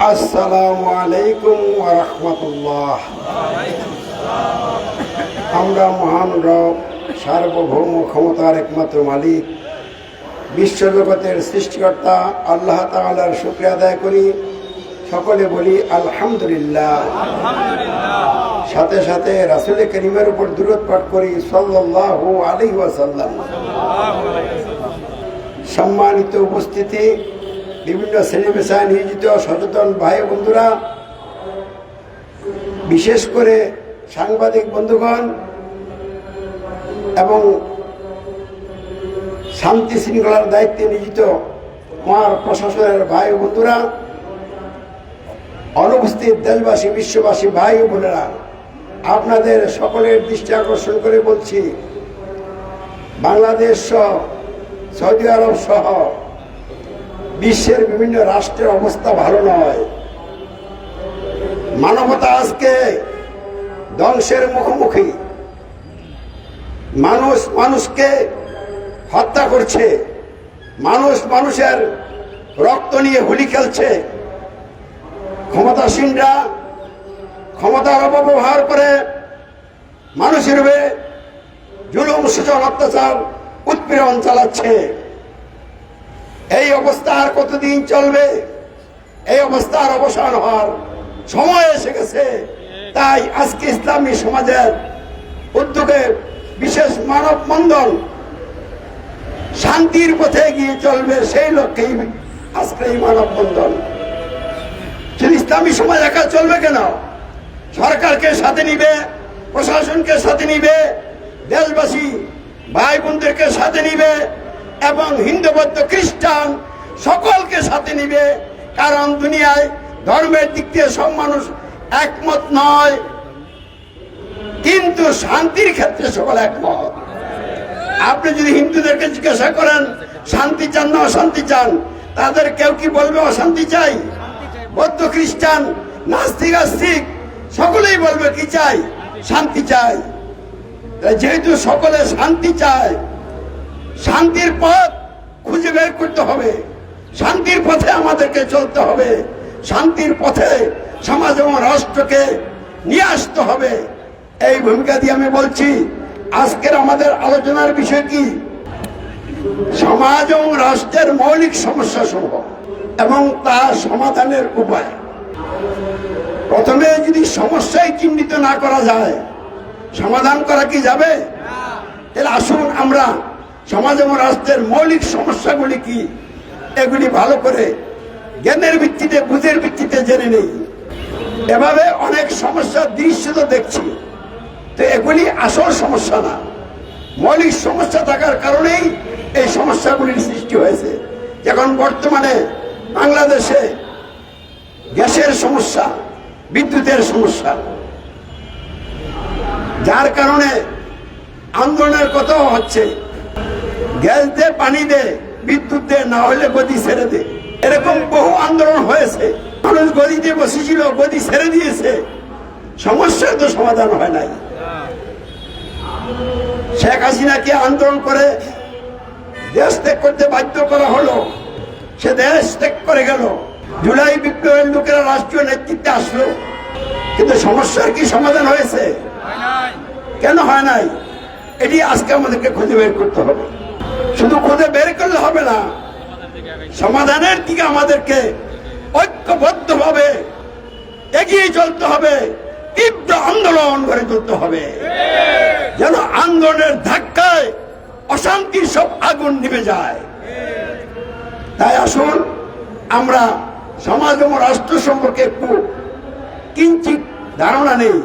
আসসালামু আলাইকুম ওয়া রাহমাতুল্লাহ। আমরা মহান রব, সার্বভৌম ক্ষমতার একমাত্র মালিক, বিশ্বজগতের সৃষ্টিকর্তা আল্লাহ তাআলার শুকরিয়া আদায় করি। সকলে বলি আলহামদুলিল্লাহ। সাথে সাথে রাসূল করিমের উপর দুরূদ পাঠ করি সাল্লাল্লাহু আলাইহি ওয়াসাল্লাম। সম্মানিত উপস্থিতি, বিভিন্ন শ্রেণী পেশায় নিয়োজিত সচেতন ভাই বন্ধুরা, বিশেষ করে সাংবাদিক বন্ধুগণ এবং শান্তি শৃঙ্খলার দায়িত্বে নিয়োজিত আমার প্রশাসনের ভাই বন্ধুরা, অনুপস্থিত দেশবাসী, বিশ্ববাসী ভাই ও বোনেরা, আপনাদের সকলের দৃষ্টি আকর্ষণ করে বলছি, বাংলাদেশ সহ সৌদি আরব সহ বিশ্বের বিভিন্ন রাষ্ট্রের অবস্থা ভালো নয়। মানবতা আজকে ধ্বংসের মুখোমুখি। মানুষ মানুষকে হত্যা করছে, মানুষ মানুষের রক্ত নিয়ে হোলি খেলছে। ক্ষমতাসীনরা ক্ষমতার অপব্যবহার করে মানুষের উপরে জুলুম, শোষণ, অত্যাচার, উৎপীড়ন চালাচ্ছে। এই অবস্থা আর কতদিন চলবে? এই অবস্থার অবসান হওয়ার সময় এসে গেছে। তাই আজকে ইসলামী সমাজের উদ্যোগে বিশেষ মানববন্ধন শান্তির পথে এগিয়ে চলবে, সেই লক্ষ্যেই আজকে এই মানববন্ধন। শুধু ইসলামী সমাজ একা চলবে কেন? সরকারকে সাথে নিবে, প্রশাসনকে সাথে নিবে, দেশবাসী ভাই বোনদেরকে সাথে নিবে এবং হিন্দু, বৌদ্ধ, খ্রিস্টান সকলকে সাথে নিবে। কারণ দুনিয়ায় ধর্মের দিক দিয়ে সব মানুষ একমত নয়, কিন্তু শান্তির ক্ষেত্রে সকল একমত। আপনি যদি হিন্দুদেরকে জিজ্ঞাসা করেন শান্তি চান না অশান্তি চান, তাদের কেউ কি বলবে অশান্তি চাই? বৌদ্ধ, খ্রিস্টান, নাস্তিক, আস্তিক সকলেই বলবে কি চাই? শান্তি চাই। যেহেতু সকলে শান্তি চায়, শান্তির পথ খুঁজে বের করতে হবে, শান্তির পথে আমাদেরকে চলতে হবে, শান্তির পথে সমাজ এবং রাষ্ট্রকে নিয়ে আসতে হবে। এই ভূমিকা দিয়ে আমি বলছি, আজকের আমাদের আলোচনার বিষয় কি? সমাজ এবং রাষ্ট্রের মৌলিক সমস্যা সমূহ এবং তার সমাধানের উপায়। প্রথমে যদি সমস্যাই চিহ্নিত না করা যায়, সমাধান করা কি যাবে? তাহলে আসুন আমরা সমাজ এবং রাষ্ট্রের মৌলিক সমস্যাগুলি কি এগুলি ভালো করে জ্ঞানের ভিত্তিতে, বুঝের ভিত্তিতে জেনে নেই। এভাবে অনেক সমস্যার দৃশ্য তো দেখছি, তো এগুলি আসল সমস্যা না, মৌলিক সমস্যা থাকার কারণেই এই সমস্যাগুলির সৃষ্টি হয়েছে। যেমন বর্তমানে বাংলাদেশে গ্যাসের সমস্যা, বিদ্যুতের সমস্যা, যার কারণে আন্দোলনের কথাও হচ্ছে। গ্যাস দে, পানি দে, বিদ্যুৎ দে, না হলে গদি ছেড়ে দে। এরকম বহু আন্দোলন হয়েছে। মানুষ গদিতে বসেছিল, গদি ছেড়ে দিয়েছে, সমস্যার তো সমাধান হয় নাই। শেখ হাসিনাকে আন্দোলন করে দেশ ত্যাগ করতে বাধ্য করা হলো, সে দেশ ত্যাগ করে গেল। জুলাই বিপ্লবের লোকেরা রাষ্ট্রীয় নেতৃত্বে আসলো, কিন্তু সমস্যার কি সমাধান হয়েছে? কেন হয় নাই? এটি আজকে আমাদেরকে খুঁজে বের করতে হবে। শুধু খুঁজে বের করলে হবে না, সমাধানের দিকে আমাদেরকে ঐক্যবদ্ধভাবে এগিয়ে চলতে হবে, তীব্র আন্দোলন গড়ে তুলতে হবে, যেন আন্দোলনের ধাক্কায় অশান্তির সব আগুন নিভে যায়। তাই আসুন আমরা সমাজ এবং রাষ্ট্র সম্পর্কে একটু কিঞ্চিত ধারণা নেই।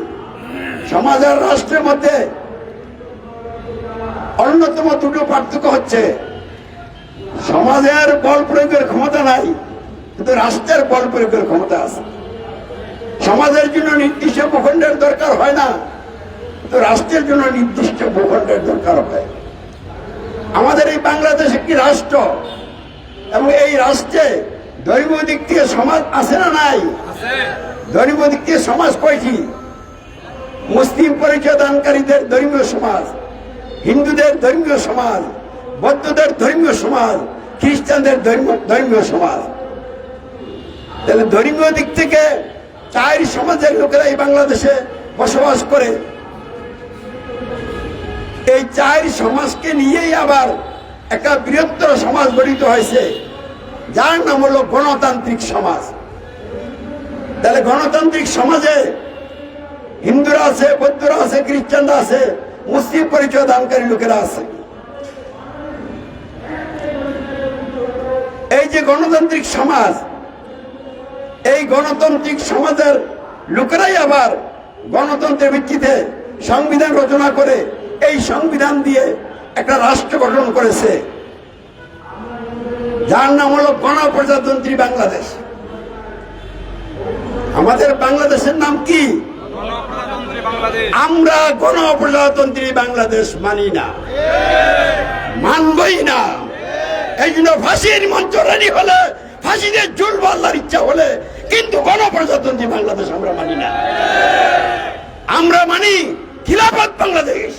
সমাজ আর রাষ্ট্রের মধ্যে অন্যতম দুটো পার্থক্য হচ্ছে, সমাজের বল প্রয়োগের ক্ষমতা নাই, কিন্তু রাষ্ট্রের বল প্রয়োগের ক্ষমতা আছে। সমাজের জন্য নির্দিষ্ট ভূখণ্ডের দরকার হয় না, কিন্তু রাষ্ট্রের জন্য নির্দিষ্ট ভূখণ্ডের দরকার হয়। আমাদের এই বাংলাদেশ একটি রাষ্ট্র, এবং এই রাষ্ট্রে ধর্মীয় দিক থেকে সমাজ আছে না নাই? ধর্মীয় দিক থেকে সমাজ কয়টি? মুসলিম পরিচয় দানকারীদের ধর্মীয় সমাজ, হিন্দুদের ধর্মীয় সমাজ, বৌদ্ধদের ধর্মীয় সমাজ, খ্রিস্টানদের ধর্মীয় সমাজ। তাহলে ধর্মীয় দিক থেকে চার সমাজের লোকেরা এই বাংলাদেশে বসবাস করে। এই চার সমাজকে নিয়েই আবার একটা বৃহত্তর সমাজ গঠিত হয়েছে, যার নাম হলো গণতান্ত্রিক সমাজ। তাহলে গণতান্ত্রিক সমাজে হিন্দুরা আছে, বৌদ্ধরা আছে, খ্রিস্টানরা আছে, মুসলিম পরিচয় দানকারী লোকেরা আছে। এই যে গণতান্ত্রিক সমাজ, এই গণতান্ত্রিক সমাজের লোকেরাই আবার গণতন্ত্রের ভিত্তিতে সংবিধান রচনা করে এই সংবিধান দিয়ে একটা রাষ্ট্র গঠন করেছে, যার নাম হলো গণপ্রজাতন্ত্রী বাংলাদেশ। আমাদের বাংলাদেশের নাম কি? আমরা গণপ্রজাতন্ত্রী বাংলাদেশ মানি না, মানবই না। এই জন্য ফাঁসির মঞ্চ রেডি হলে ফাঁসিতে ঝুলবো আল্লাহর ইচ্ছা হলে, কিন্তু গণপ্রজাতন্ত্রী বাংলাদেশ আমরা মানি না। আমরা মানি খিলাফত বাংলাদেশ।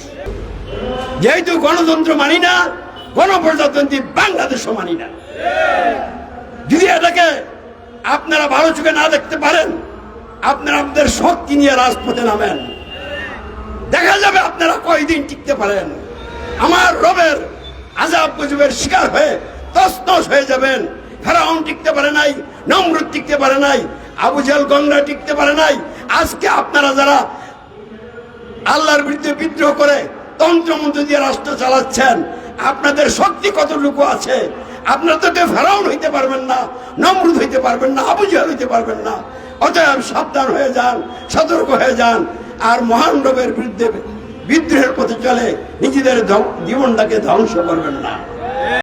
যেহেতু গণতন্ত্র মানি না, গণপ্রজাতন্ত্রী বাংলাদেশও মানি না। যদি এটাকে আপনারা ভালো চোখে না দেখতে পারেন, আপনারা আপনাদের শক্তি নিয়ে রাজপথে নামেন, দেখা যাবে আপনারা কয়দিন টিকতে পারেন। আমার রবের আযাব গজবের শিকার হয়ে তছনছ হয়ে যাবেন। ফেরাউন টিকতে পারে নাই, নমরুদ টিকতে পারে নাই, আবু জাহেল গঙ্গা টিকতে পারে নাই। আজকে আপনারা যারা আল্লাহর বিরুদ্ধে বিদ্রোহ করে তন্ত্রমন্ত্র দিয়ে রাষ্ট্র চালাচ্ছেন, আপনাদের শক্তি কতটুকু আছে? আপনারা তো কেউ ফেরাউন হইতে পারবেন না, নমরুদ হইতে পারবেন না, আবু জাহেল হইতে পারবেন না। অতএব সাবধান হয়ে যান, সতর্ক হয়ে যান, আর মহান রবের বিরুদ্ধে বিদ্রোহের পথে চলে নিজেদের জীবনটাকে ধ্বংস করবেন না।